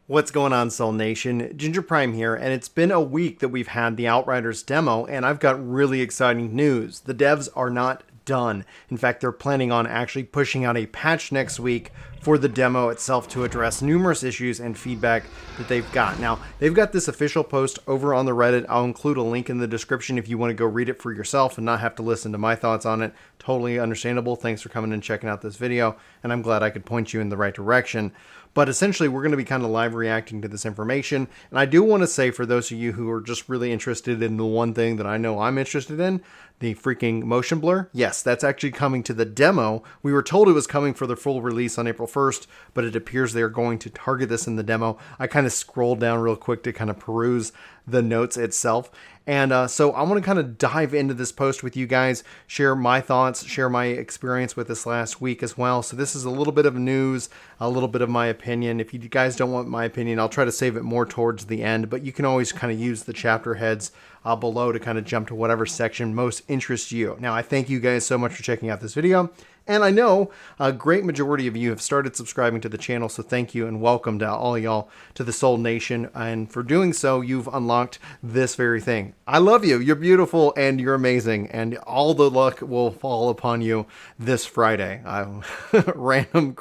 What's going on, Soul Nation? Ginger Prime here, and it's been a week that we've had the Outriders demo, and I've got really exciting news. The devs are not done. In fact, they're planning on actually pushing out a patch next week for the demo itself to address numerous issues and feedback that they've got. Now, they've got this official post over on the Reddit. I'll include a link in the description if you want to go read it for yourself and not have to listen to my thoughts on it. Totally understandable. Thanks for coming and checking out this video, and I'm glad I could point you in the right direction. But essentially, we're going to be kind of live reacting to this information. And I do want to say, for those of you who are just really interested in the one thing that I know I'm interested in, the freaking motion blur, yes, that's actually coming to the demo. We were told it was coming for the full release on April 1st, but it appears they're going to target this in the demo. I kind of scrolled down real quick to kind of peruse the notes itself. And so I want to kind of dive into this post with you guys, share my thoughts, share my experience with this last week as well. So this is a little bit of news, a little bit of my opinion. If you guys don't want my opinion, I'll try to save it more towards the end, but you can always kind of use the chapter heads below to kind of jump to whatever section most interests you. Now, I thank you guys so much for checking out this video. And I know a great majority of you have started subscribing to the channel, so thank you and welcome to all y'all to the Soul Nation. And for doing so, you've unlocked this very thing. I love you. You're beautiful and you're amazing. And all the luck will fall upon you this Friday. Random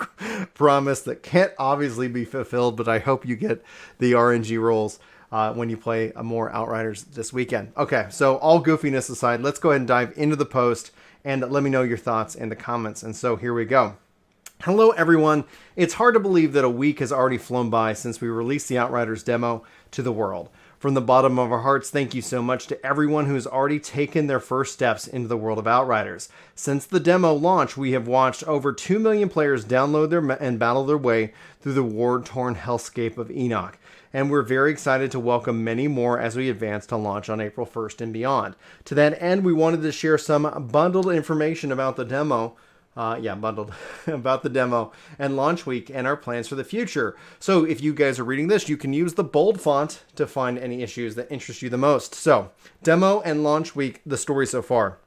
promise that can't obviously be fulfilled, but I hope you get the RNG rolls when you play more Outriders this weekend. Okay, so all goofiness aside, let's go ahead and dive into the post and let me know your thoughts in the comments. And so here we go. Hello, everyone. It's hard to believe that a week has already flown by since we released the Outriders demo to the world. From the bottom of our hearts, thank you so much to everyone who's already taken their first steps into the world of Outriders. Since the demo launch, we have watched over 2 million players download and battle their way through the war-torn hellscape of Enoch. And we're very excited to welcome many more as we advance to launch on April 1st and beyond. To that end, we wanted to share some bundled information about the demo. Bundled about the demo and launch week and our plans for the future. So if you guys are reading this, you can use the bold font to find any issues that interest you the most. So, demo and launch week, the story so far.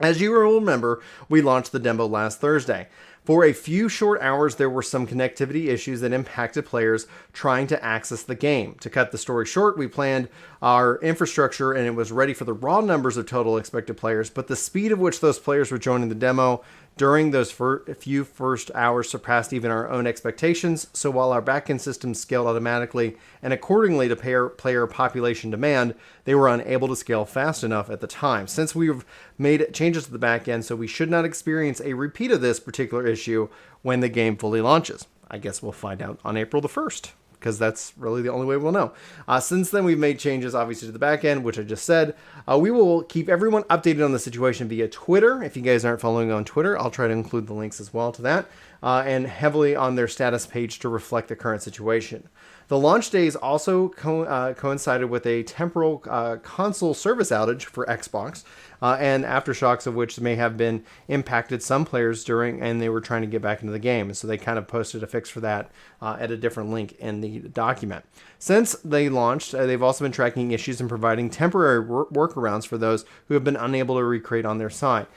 As you will remember, we launched the demo last Thursday. For a few short hours, there were some connectivity issues that impacted players trying to access the game. To cut the story short, we planned our infrastructure and it was ready for the raw numbers of total expected players, but the speed of which those players were joining the demo during those few first hours surpassed even our own expectations. So while our backend systems scaled automatically and accordingly to player population demand, they were unable to scale fast enough at the time. Since we've made changes to the backend, so we should not experience a repeat of this particular issue when the game fully launches. I guess we'll find out on April the 1st. Because that's really the only way we'll know. Since then, we've made changes, obviously, to the back end, which I just said. We will keep everyone updated on the situation via Twitter. If you guys aren't following on Twitter, I'll try to include the links as well to that. And heavily on their status page to reflect the current situation. The launch days also coincided with a temporal console service outage for Xbox, and aftershocks of which may have been impacted some players during, and they were trying to get back into the game. So they kind of posted a fix for that at a different link in the document. Since they launched, they've also been tracking issues and providing temporary workarounds for those who have been unable to recreate on their site.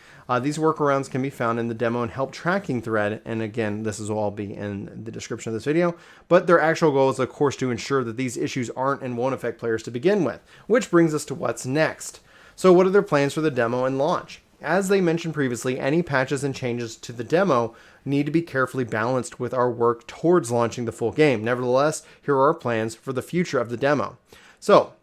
These workarounds can be found in the demo and help tracking thread, and again, this will all be in the description of this video, but their actual goal is, of course, to ensure that these issues aren't and won't affect players to begin with, which brings us to what's next. So what are their plans for the demo and launch? As they mentioned previously, any patches and changes to the demo need to be carefully balanced with our work towards launching the full game. Nevertheless, here are our plans for the future of the demo. So,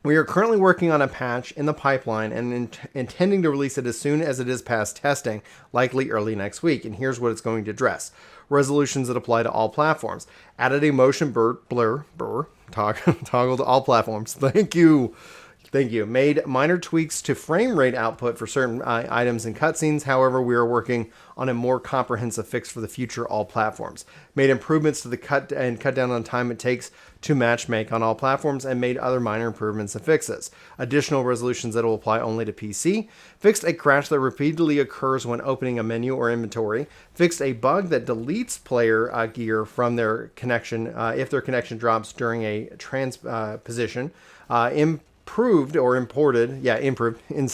we are currently working on a patch in the pipeline and intending to release it as soon as it is past testing, likely early next week. And here's what it's going to address. Resolutions that apply to all platforms. Added a motion blur, toggle to all platforms. Thank you. Made minor tweaks to frame rate output for certain items and cutscenes. However, we are working on a more comprehensive fix for the future all platforms. Made improvements to the cut down on time it takes to matchmake on all platforms, and made other minor improvements and fixes. Additional resolutions that will apply only to PC. Fixed a crash that repeatedly occurs when opening a menu or inventory. Fixed a bug that deletes player gear from their connection if their connection drops during a transposition. Improved in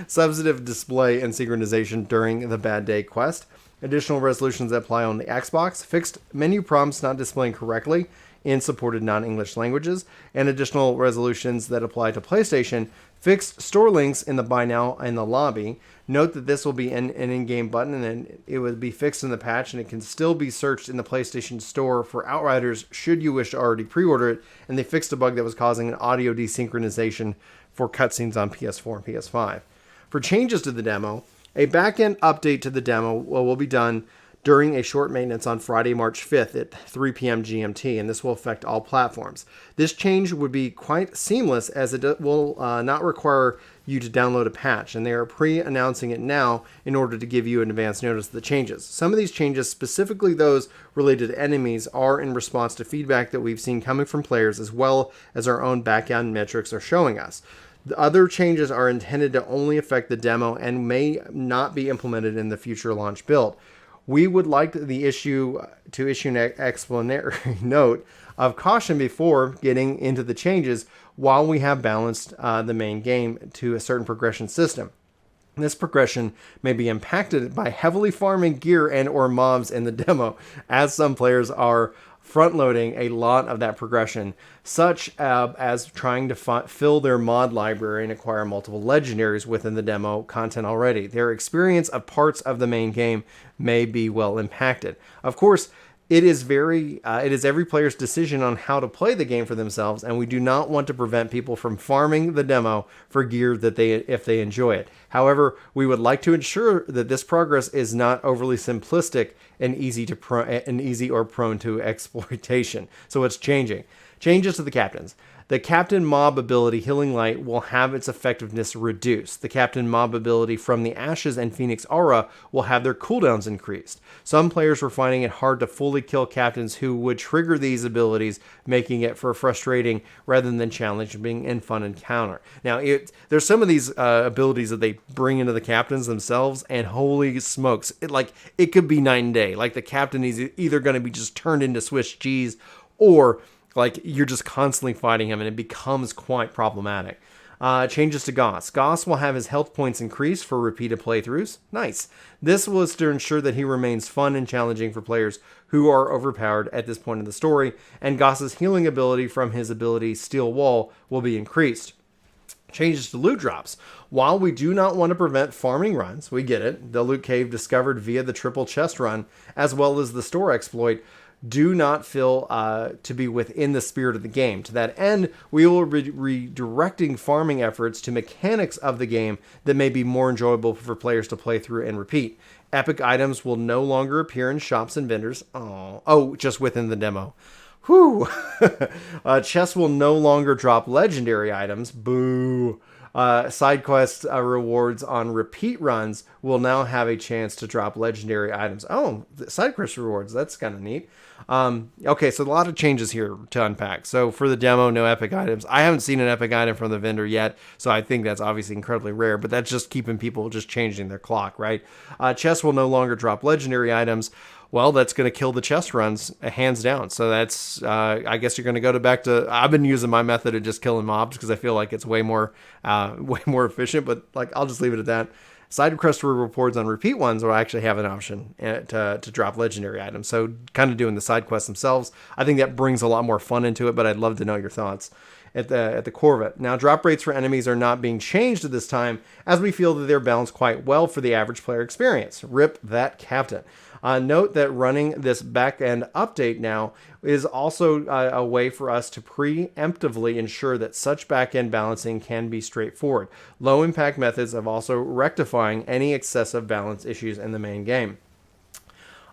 substantive display and synchronization during the Bad Day quest. Additional resolutions that apply on the Xbox. Fixed menu prompts not displaying correctly in supported non-English languages, and additional resolutions that apply to PlayStation. Fixed store links in the Buy Now in the lobby. Note that this will be an in-game button, and it would be fixed in the patch, and it can still be searched in the PlayStation Store for Outriders should you wish to already pre-order it. And they fixed a bug that was causing an audio desynchronization for cutscenes on PS4 and PS5. For changes to the demo, a backend update to the demo will be done during a short maintenance on Friday, March 5th at 3 p.m. GMT, and this will affect all platforms. This change would be quite seamless as it will not require you to download a patch, and they are pre-announcing it now in order to give you an advance notice of the changes. Some of these changes, specifically those related to enemies, are in response to feedback that we've seen coming from players as well as our own backend metrics are showing us. The other changes are intended to only affect the demo and may not be implemented in the future launch build. We would like the issue to issue an explanatory note of caution before getting into the changes while we have balanced the main game to a certain progression system. This progression may be impacted by heavily farming gear and or mobs in the demo, as some players are front-loading a lot of that progression, such as trying to fill their mod library and acquire multiple legendaries within the demo content already. Their experience of parts of the main game may be well impacted. Of course, it is every player's decision on how to play the game for themselves, and we do not want to prevent people from farming the demo for gear that if they enjoy it. However, we would like to ensure that this progress is not overly simplistic and easy or prone to exploitation. So what's changing? Changes to the captains. The Captain Mob ability Healing Light will have its effectiveness reduced. The Captain Mob ability from the Ashes and Phoenix Aura will have their cooldowns increased. Some players were finding it hard to fully kill captains who would trigger these abilities, making it for frustrating rather than challenging and fun encounter. Now, there's some of these abilities that they bring into the captains themselves, and holy smokes, it could be night and day. Like the captain is either going to be just turned into Swiss cheese, or like you're just constantly fighting him, and it becomes quite problematic. Changes to Goss. Goss will have his health points increased for repeated playthroughs. Nice. This was to ensure that he remains fun and challenging for players who are overpowered at this point in the story, and Goss's healing ability from his ability Steel Wall will be increased. Changes to loot drops. While we do not want to prevent farming runs, we get it, the loot cave discovered via the triple chest run, as well as the store exploit, do not feel to be within the spirit of the game. To that end, we will be redirecting farming efforts to mechanics of the game that may be more enjoyable for players to play through and repeat. Epic items will no longer appear in shops and vendors. Just within the demo. Whew. Chests will no longer drop legendary items. Boo. Side quest rewards on repeat runs will now have a chance to drop legendary items. Side quest rewards. That's kind of neat. Okay, so a lot of changes here to unpack. So for the demo, no epic items. I haven't seen an epic item from the vendor yet, so I think that's obviously incredibly rare, but that's just keeping people just changing their clock, right? Chests will no longer drop legendary items. Well, that's going to kill the chest runs, hands down. So that's, I guess you're going to go back to, I've been using my method of just killing mobs because I feel like it's way more efficient, but I'll just leave it at that. Side quest rewards on repeat ones will actually have an option to drop legendary items. So kind of doing the side quests themselves, I think that brings a lot more fun into it, but I'd love to know your thoughts at the core of it. Now, drop rates for enemies are not being changed at this time, as we feel that they're balanced quite well for the average player experience. Rip that captain. Note that running this back-end update now is also a way for us to preemptively ensure that such back-end balancing can be straightforward. Low-impact methods of also rectifying any excessive balance issues in the main game.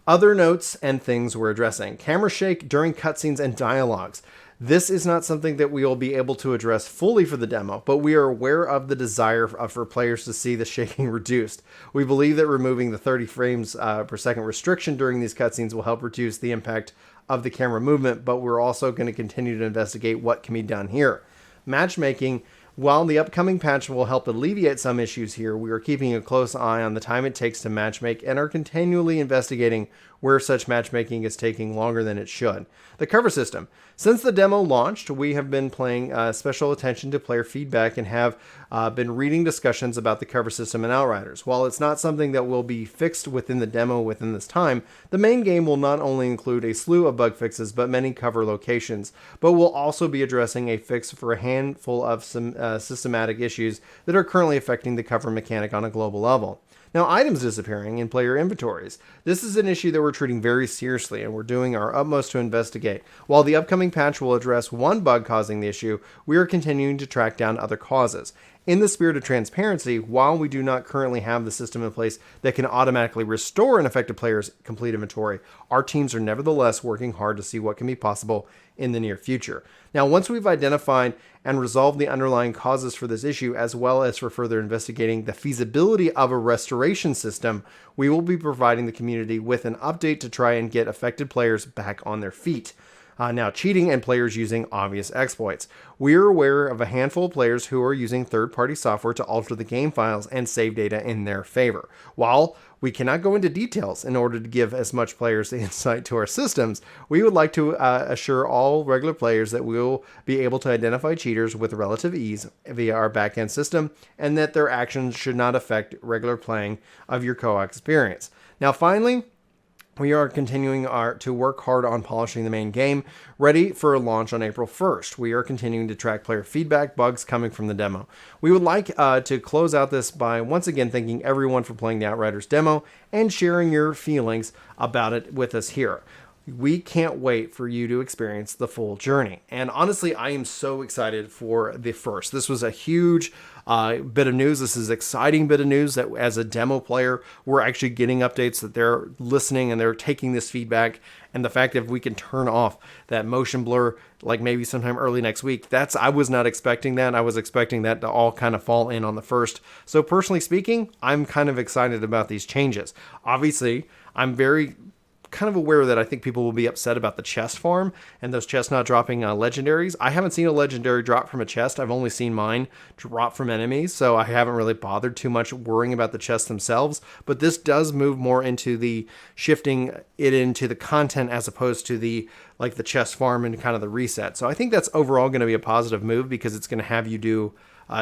Other notes and things we're addressing. Camera shake during cutscenes and dialogues. This is not something that we will be able to address fully for the demo, but we are aware of the desire for players to see the shaking reduced. We believe that removing the 30 frames per second restriction during these cutscenes will help reduce the impact of the camera movement, but we're also going to continue to investigate what can be done here. Matchmaking. While the upcoming patch will help alleviate some issues here, we are keeping a close eye on the time it takes to matchmake and are continually investigating where such matchmaking is taking longer than it should. The cover system. Since the demo launched, we have been paying special attention to player feedback and have been reading discussions about the cover system in Outriders. While it's not something that will be fixed within the demo within this time, the main game will not only include a slew of bug fixes, but many cover locations, but will also be addressing a fix for a handful of some systematic issues that are currently affecting the cover mechanic on a global level. Now, items disappearing in player inventories. This is an issue that we're treating very seriously, and we're doing our utmost to investigate. While the upcoming patch will address one bug causing the issue, we are continuing to track down other causes. In the spirit of transparency, while we do not currently have the system in place that can automatically restore an affected player's complete inventory, our teams are nevertheless working hard to see what can be possible in the near future. Now, once we've identified and resolved the underlying causes for this issue, as well as for further investigating the feasibility of a restoration system, we will be providing the community with an update to try and get affected players back on their feet. Now, cheating and players using obvious exploits. We're aware of a handful of players who are using third-party software to alter the game files and save data in their favor. While we cannot go into details in order to give as much players the insight to our systems, we would like to assure all regular players that we will be able to identify cheaters with relative ease via our backend system, and that their actions should not affect regular playing of your co-op experience. Now, finally, we are continuing to work hard on polishing the main game, ready for a launch on April 1st. We are continuing to track player feedback, bugs coming from the demo. We would like to close out this by once again thanking everyone for playing the Outriders demo and sharing your feelings about it with us here. We can't wait for you to experience the full journey. And honestly, I am so excited for the first. This was a huge bit of news. This is an exciting bit of news that as a demo player, we're actually getting updates, that they're listening and they're taking this feedback. And the fact that we can turn off that motion blur, like maybe sometime early next week, I was not expecting that. I was expecting that to all kind of fall in on the first. So personally speaking, I'm kind of excited about these changes. Obviously, I'm very kind of aware that I think people will be upset about the chest farm and those chests not dropping legendaries. I haven't seen a legendary drop from a chest. I've only seen mine drop from enemies, so I haven't really bothered too much worrying about the chests themselves. But this does move more into the shifting it into the content as opposed to the chest farm and kind of the reset. So I think that's overall going to be a positive move, because it's going to have you do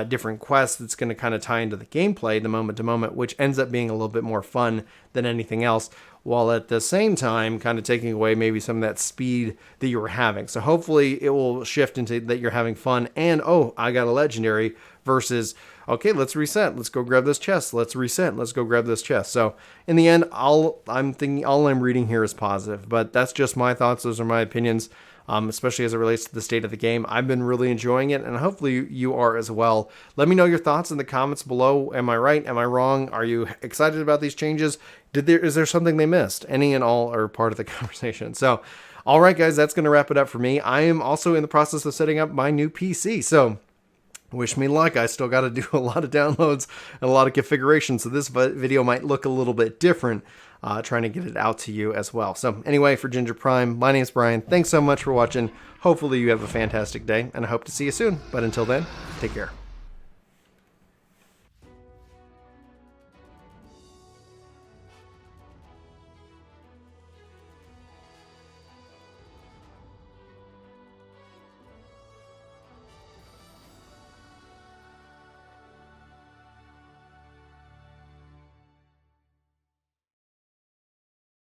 different quests that's going to kind of tie into the gameplay, the moment to moment, which ends up being a little bit more fun than anything else, while at the same time kind of taking away maybe some of that speed that you were having. So hopefully it will shift into that you're having fun and, oh, I got a legendary, versus, okay, let's reset. Let's go grab this chest. Let's reset. Let's go grab this chest. So in the end, all I'm reading here is positive, but that's just my thoughts. Those are my opinions. Especially as it relates to the state of the game. I've been really enjoying it, and hopefully you are as well. Let me know your thoughts in the comments below. Am I right? Am I wrong? Are you excited about these changes? Is there something they missed? Any and all are part of the conversation. So, all right, guys, that's going to wrap it up for me. I am also in the process of setting up my new PC, so wish me luck. I still got to do a lot of downloads and a lot of configuration, so this video might look a little bit different. Trying to get it out to you as well. So anyway, for Ginger Prime, my name is Brian. Thanks so much for watching. Hopefully you have a fantastic day, and I hope to see you soon. But until then, take care.